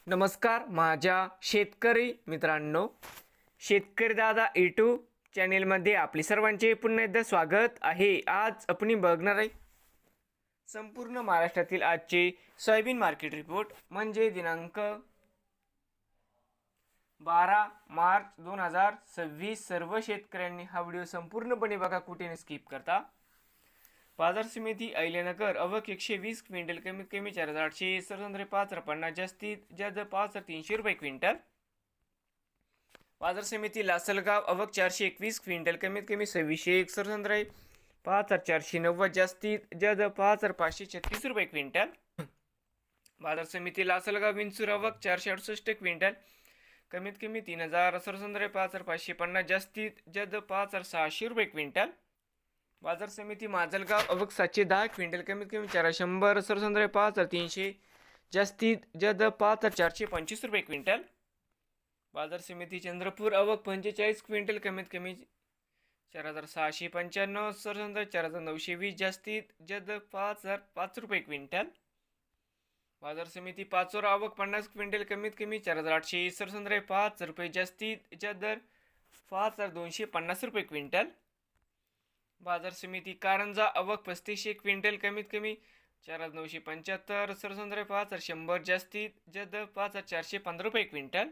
नमस्कार माझ्या शेतकरी मित्रांनो, शेतकरी दादा यूट्यूब चॅनेलमध्ये आपले सर्वांचे पुन्हा एकदा स्वागत आहे. आज आपण बघणार आहे संपूर्ण महाराष्ट्रातील आजचे सोयाबीन मार्केट रिपोर्ट म्हणजे दिनांक 12 मार्च 2026. सर्व शेतकऱ्यांनी हा व्हिडिओ संपूर्णपणे बघा, कुठे स्किप करता. बाजार समिती अहिल्यानगर आवक 120 क्विंटल, कमीत कमी 4800, सरसंद्रे 550, जास्तीत जास्त 5300 रुपये क्विंटल. बाजार समिती लासलगाव आवक 421 क्विंटल, कमीत कमी 2601, सरसंद्रे 5490, जास्तीत जास्त 5536 रुपये क्विंटल. बाजार समिती लासलगाव विंचूर आवक 468 क्विंटल, कमीत कमी 3000, सरसंद्रे 5550, जास्तीत जास्त 5600 रुपये क्विंटल. बाजार समिती माजलगाव आवक 710 क्विंटल, कमीत कमी 400, सरसंद्रे 5300, जास्तीत जास्त 5425 रुपये क्विंटल. बाजार समिती चंद्रपूर आवक 45 क्विंटल, कमीत कमी 4695, सरसंद्रे 4920, जास्तीत जास्त 5005 रुपये क्विंटल. बाजार समिती पाचोरा आवक 50 क्विंटल, कमीत कमी 4800, सरसंद्रे 5 रुपये, जास्तीत जास्त 5250 रुपये क्विंटल. बाजार समिती कारंजा आवक 3500 क्विंटल, कमीत कमी 4975, सरसंद्रे 5100, जास्तीत जास्त 5415 रुपये क्विंटल.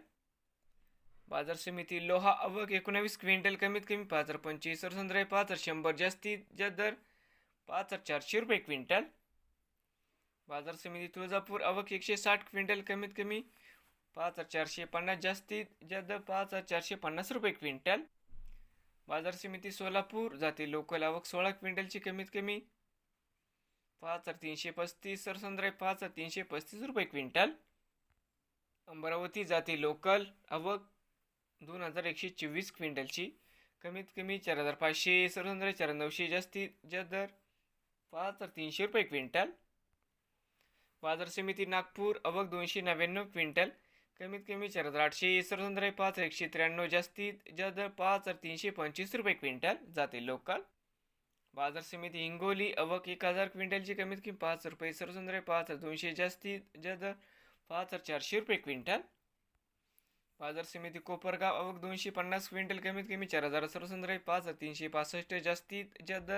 बाजार समिती लोहा आवक 19 क्विंटल, कमीत कमी 5025, सरसंद्रे 5100, जास्तीत जास्त 5400 रुपये क्विंटल. बाजार समिती तुळजापूर आवक 160 क्विंटल, कमीत कमी 5450, जास्तीत जास्त 5450 रुपये क्विंटल. बाजार समिती सोलापूर जाते लोकल आवक 16 क्विंटलची, कमीत कमी 5335, सरसंद्रे 5335 रुपये क्विंटल. अमरावती जाते लोकल आवक 2124 क्विंटलची, कमीत कमी 4500, सरसंद्रे 4900, जास्तीत जास्त 5300 रुपये क्विंटल. बाजार समिती नागपूर आवक 299 क्विंटल, कमीत कमी 4800, सरसंद्रे 5193, जास्तीत जास्त 5325 रुपये क्विंटल जाते लोकल. बाजार समिती हिंगोली आवक 1000 क्विंटलची, कमीत कमी 5 रुपये, सरसंद्रे 5200, जास्तीत जास्त 5400 रुपये क्विंटल. बाजार समिती कोपरगाव आवक 250 क्विंटल, कमीत कमी 4000, सरसंद्रे 5365, जास्तीत जास्त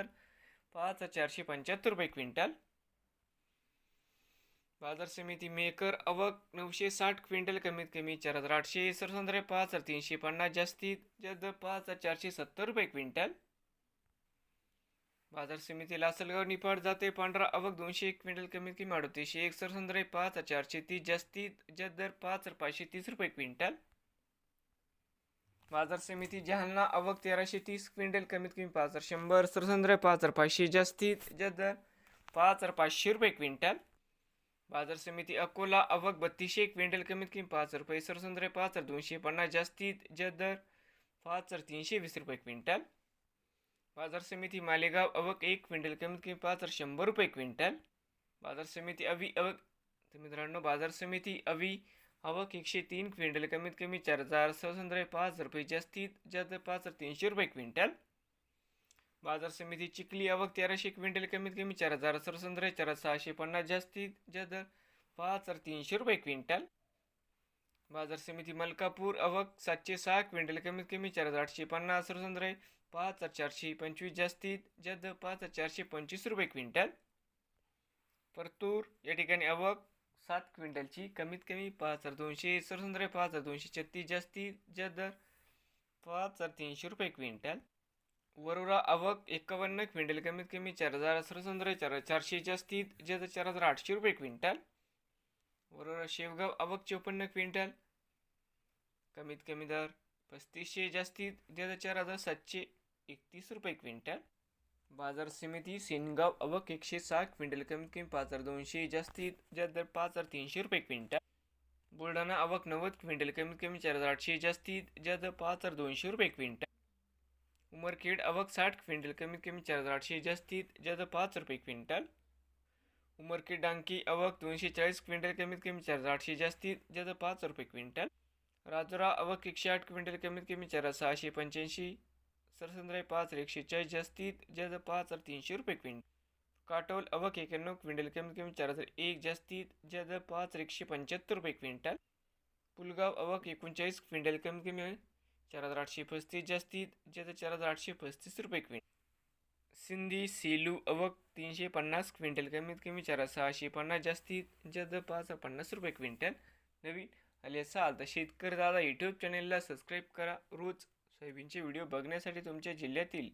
5475 रुपये क्विंटल. बाजार समिती मेकर आवक 960 क्विंटल, कमीत कमी 4800, सरसंद्रे 5350, जास्तीत जास्त 5470 रुपये क्विंटल. बाजार समिती लासलगाव निफाड जाते पांढरा आवक 201 क्विंटल, कमीत कमी 3801, सरसंद्रे 5430, जास्तीत जास्त 5530 रुपये क्विंटल. बाजार समिती जालना आवक 1330 क्विंटल, कमीत कमी 5100, सरसंद्रे 5500, जास्तीत जास्त 5500 रुपये क्विंटल. बाजार समिती अकोला आवक 3200 क्विंटल, कमीत कमी 5 रुपये, सरसंद्रे 5250, जास्तीत जास्त 5320 रुपये क्विंटल. बाजार समिती मालेगाव आवक 1 क्विंटल, कमीत कमी 5100 रुपये क्विंटल. बाजार समिती अवी आवक मित्रांनो बाजार समिती अवी आवक 103 क्विंटल, कमीत कमी 4000, सरसंद्रे 5 रुपये, जास्तीत जास्त 5300 रुपये क्विंटल. बाजार समिती चिखली आवक 1300 क्विंटल, कमीत कमी 4000, सरसंद्रे 4650, जास्तीत जास्त 5300 रुपये क्विंटल. बाजार समिती मलकापूर आवक 706 क्विंटल, कमीत कमी 4850, सरसंद्रे 5425, जास्तीत जास्त 5425 रुपये क्विंटल. परतूर या ठिकाणी आवक 7 क्विंटलची, कमीत कमी 5200, सरसंद्रे 5236, जास्तीत जास्त 5300 रुपये क्विंटल. वरोरा आवक 51 क्विंटल, कमीत कमी 4000, सरसंद्रे 4400, जास्तीत जास्त 4800 रुपये क्विंटल. वरोरा शेवगाव आवक 54 क्विंटल, कमीत कमी दर 3500, जास्तीत जास्त 4731 रुपये क्विंटल. बाजार समिती सेनगाव आवक 106 क्विंटल, कमीत कमी 5200, जास्तीत जास्त 5300 रुपये क्विंटल. बुलढाणा आवक 90 क्विंटल, कमीत कमी 4800, जास्तीत जास्त 5200 रुपये क्विंटल. उमरखेड आवक 60 क्विंटल, कमीत कमी 4800, जास्तीत जास्त 5 रुपये क्विंटल. उमरखेड डांकी आवक 240 क्विंटल, कमीत कमी 4800, जास्तीत जास्त 5 रुपये क्विंटल. राजुरा आवक 108 क्विंटल, कमीत कमी 4685, सरसंद्रे 5140, जास्तीत जास्त 5300 रुपये क्विंटल. काटोल आवक 91 क्विंटल, कमीत कमी 4001, जास्तीत जास्त 5175 रुपये क्विंटल. पुलगाव आवक 39 क्विंटल कमीत कमी आहे 4,835 जास्तीत जास्त 4,835 रुपये क्विंटल. सिंधी सेलू आवक 350 क्विंटल कमीत कमी 4,650 जास्तीत जास्त 550 रुपये क्विंटल. नवीन आले असाल तर शेतकरी दादा यूट्यूब चॅनेलला सबस्क्राईब करा. रोज सोयाबीनचे व्हिडिओ बघण्यासाठी तुमच्या जिल्ह्यातील